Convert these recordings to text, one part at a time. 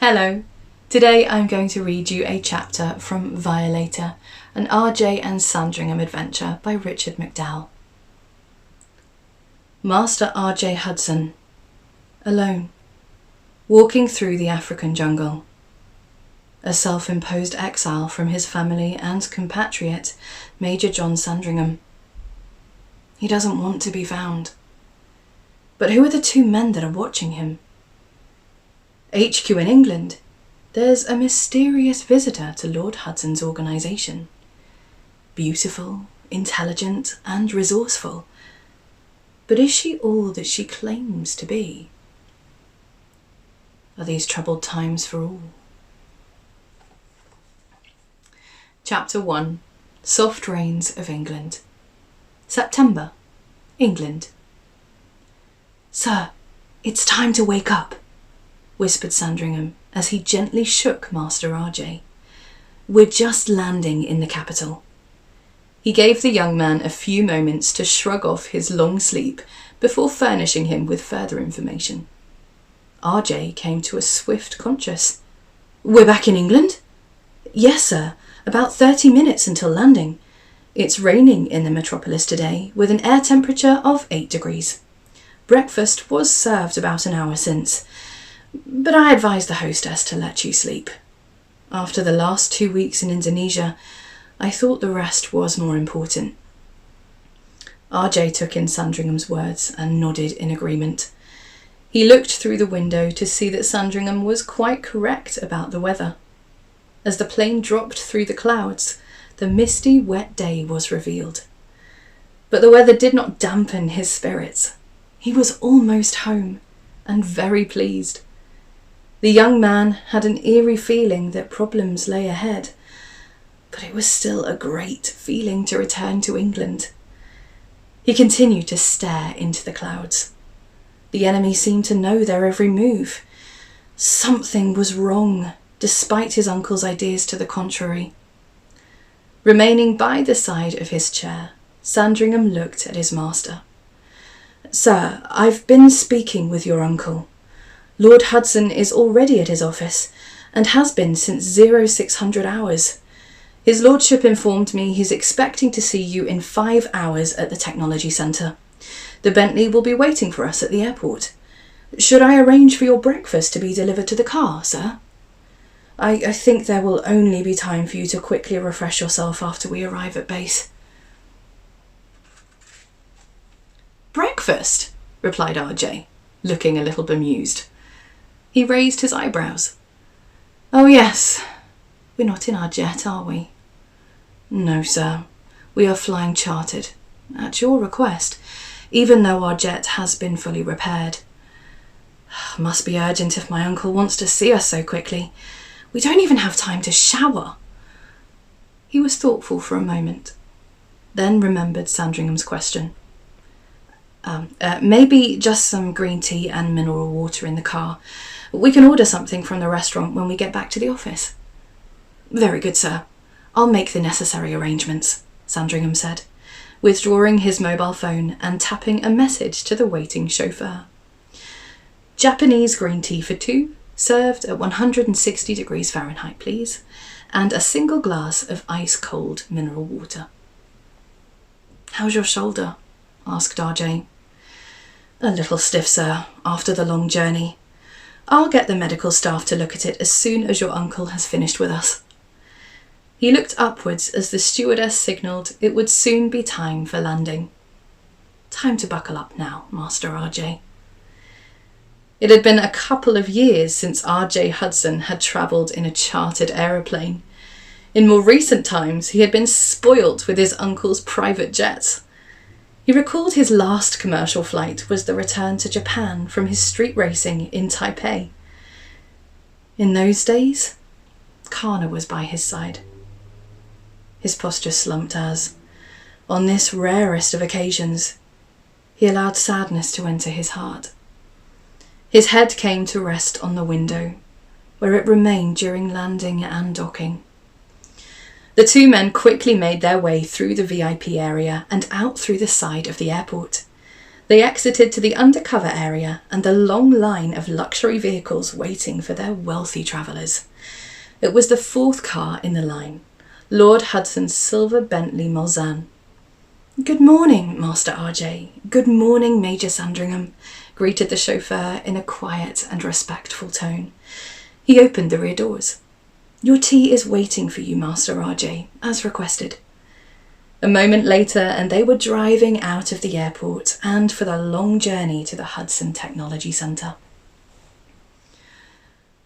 Hello, today I'm going to read you a chapter from Violator, an RJ Sandringham adventure by Richard McDowell. Master RJ Hudson, alone, walking through the African jungle. A self-imposed exile from his family and compatriot, Major John Sandringham. He doesn't want to be found. But who are the two men that are watching him? HQ in England, there's a mysterious visitor to Lord Hudson's organisation. Beautiful, intelligent and resourceful. But is she all that she claims to be? Are these troubled times for all? Chapter 1. Soft Rains of England. September, England. "Sir, it's time to wake up," whispered Sandringham as he gently shook Master RJ. "We're just landing in the capital." He gave the young man a few moments to shrug off his long sleep before furnishing him with further information. RJ came to a swift conscious. "We're back in England?" "Yes, sir. About 30 minutes until landing. It's raining in the metropolis today with an air temperature of 8 degrees. Breakfast was served about an hour since, but I advised the hostess to let you sleep. After the last 2 weeks in Indonesia, I thought the rest was more important." RJ took in Sandringham's words and nodded in agreement. He looked through the window to see that Sandringham was quite correct about the weather. As the plane dropped through the clouds, the misty, wet day was revealed. But the weather did not dampen his spirits. He was almost home, and very pleased. The young man had an eerie feeling that problems lay ahead, but it was still a great feeling to return to England. He continued to stare into the clouds. The enemy seemed to know their every move. Something was wrong, despite his uncle's ideas to the contrary. Remaining by the side of his chair, Sandringham looked at his master. "Sir, I've been speaking with your uncle. Lord Hudson is already at his office, and has been since 0600 hours. His lordship informed me he's expecting to see you in 5 hours at the Technology Centre. The Bentley will be waiting for us at the airport. Should I arrange for your breakfast to be delivered to the car, sir? I think there will only be time for you to quickly refresh yourself after we arrive at base." "Breakfast?" replied RJ, looking a little bemused. He raised his eyebrows. "Oh yes, we're not in our jet, are we?" "No, sir. We are flying chartered, at your request, even though our jet has been fully repaired. Must be urgent if my uncle wants to see us so quickly. We don't even have time to shower." He was thoughtful for a moment, then remembered Sandringham's question. Maybe just some green tea and mineral water in the car. We can order something from the restaurant when we get back to the office." "Very good, sir. I'll make the necessary arrangements," Sandringham said, withdrawing his mobile phone and tapping a message to the waiting chauffeur. "Japanese green tea for 2, served at 160 degrees Fahrenheit, please, and a single glass of ice-cold mineral water." "How's your shoulder?" asked RJ. "A little stiff, sir, after the long journey. I'll get the medical staff to look at it as soon as your uncle has finished with us." He looked upwards as the stewardess signalled it would soon be time for landing. "Time to buckle up now, Master RJ." It had been a couple of years since RJ Hudson had travelled in a chartered aeroplane. In more recent times, he had been spoilt with his uncle's private jets. He recalled his last commercial flight was the return to Japan from his street racing in Taipei. In those days, Kana was by his side. His posture slumped as, on this rarest of occasions, he allowed sadness to enter his heart. His head came to rest on the window, where it remained during landing and docking. The two men quickly made their way through the VIP area and out through the side of the airport. They exited to the undercover area and the long line of luxury vehicles waiting for their wealthy travellers. It was the fourth car in the line, Lord Hudson's silver Bentley Mulsanne. "Good morning, Master RJ. Good morning, Major Sandringham," greeted the chauffeur in a quiet and respectful tone. He opened the rear doors. "Your tea is waiting for you, Master RJ, as requested." A moment later, and they were driving out of the airport and for the long journey to the Hudson Technology Centre.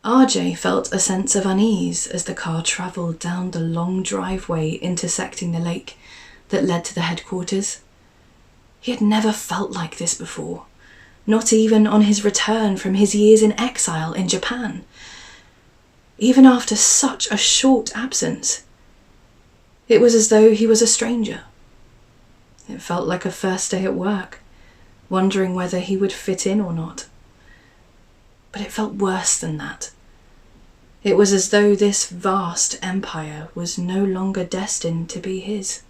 RJ felt a sense of unease as the car travelled down the long driveway intersecting the lake that led to the headquarters. He had never felt like this before, not even on his return from his years in exile in Japan. Even after such a short absence, it was as though he was a stranger. It felt like a first day at work, wondering whether he would fit in or not. But it felt worse than that. It was as though this vast empire was no longer destined to be his.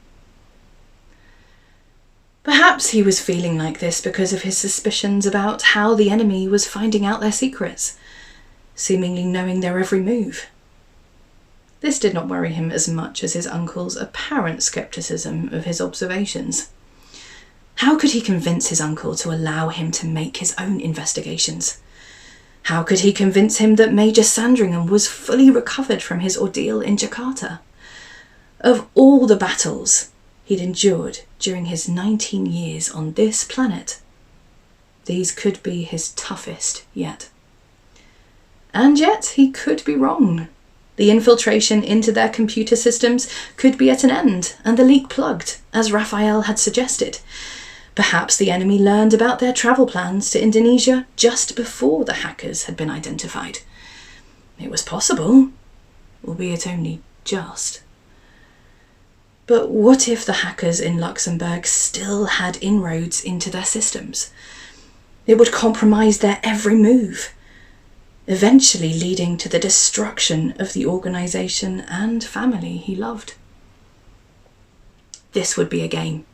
Perhaps he was feeling like this because of his suspicions about how the enemy was finding out their secrets, seemingly knowing their every move. This did not worry him as much as his uncle's apparent scepticism of his observations. How could he convince his uncle to allow him to make his own investigations? How could he convince him that Major Sandringham was fully recovered from his ordeal in Jakarta? Of all the battles he'd endured during his 19 years on this planet, these could be his toughest yet. And yet he could be wrong. The infiltration into their computer systems could be at an end and the leak plugged, as Raphael had suggested. Perhaps the enemy learned about their travel plans to Indonesia just before the hackers had been identified. It was possible, albeit only just. But what if the hackers in Luxembourg still had inroads into their systems? It would compromise their every move, eventually leading to the destruction of the organisation and family he loved. This would be a game,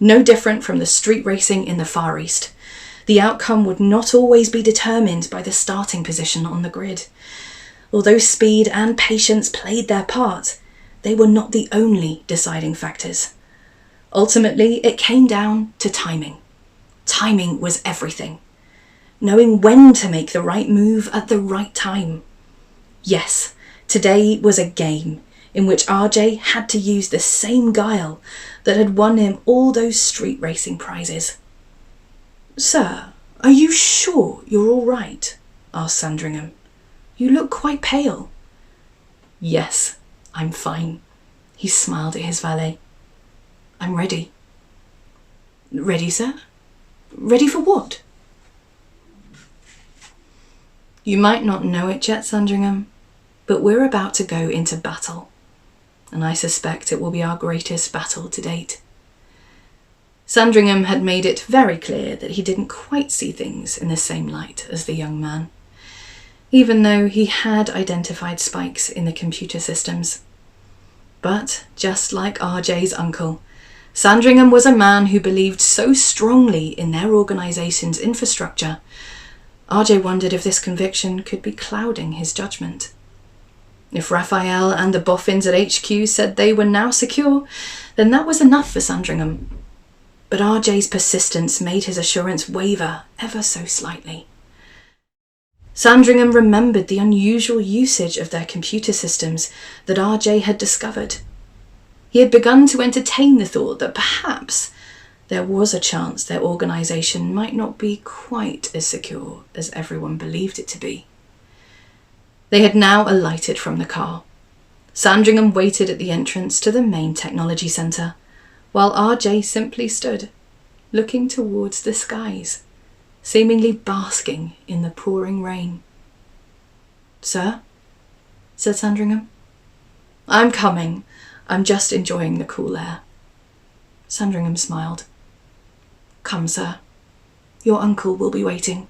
no different from the street racing in the Far East. The outcome would not always be determined by the starting position on the grid. Although speed and patience played their part, they were not the only deciding factors. Ultimately, it came down to timing. Timing was everything. Knowing when to make the right move at the right time. Yes, today was a game in which RJ had to use the same guile that had won him all those street racing prizes. "Sir, are you sure you're all right?" asked Sandringham. "You look quite pale." "Yes, I'm fine," he smiled at his valet. "I'm ready." "Ready, sir? Ready for what?" "You might not know it yet, Sandringham, but we're about to go into battle, and I suspect it will be our greatest battle to date." Sandringham had made it very clear that he didn't quite see things in the same light as the young man, even though he had identified spikes in the computer systems. But just like RJ's uncle, Sandringham was a man who believed so strongly in their organisation's infrastructure. RJ wondered if this conviction could be clouding his judgment. If Raphael and the boffins at HQ said they were now secure, then that was enough for Sandringham. But RJ's persistence made his assurance waver ever so slightly. Sandringham remembered the unusual usage of their computer systems that RJ had discovered. He had begun to entertain the thought that perhaps there was a chance their organisation might not be quite as secure as everyone believed it to be. They had now alighted from the car. Sandringham waited at the entrance to the main technology centre, while RJ simply stood, looking towards the skies, seemingly basking in the pouring rain. "Sir?" said Sandringham. "I'm coming. I'm just enjoying the cool air." Sandringham smiled. "Come, sir. Your uncle will be waiting."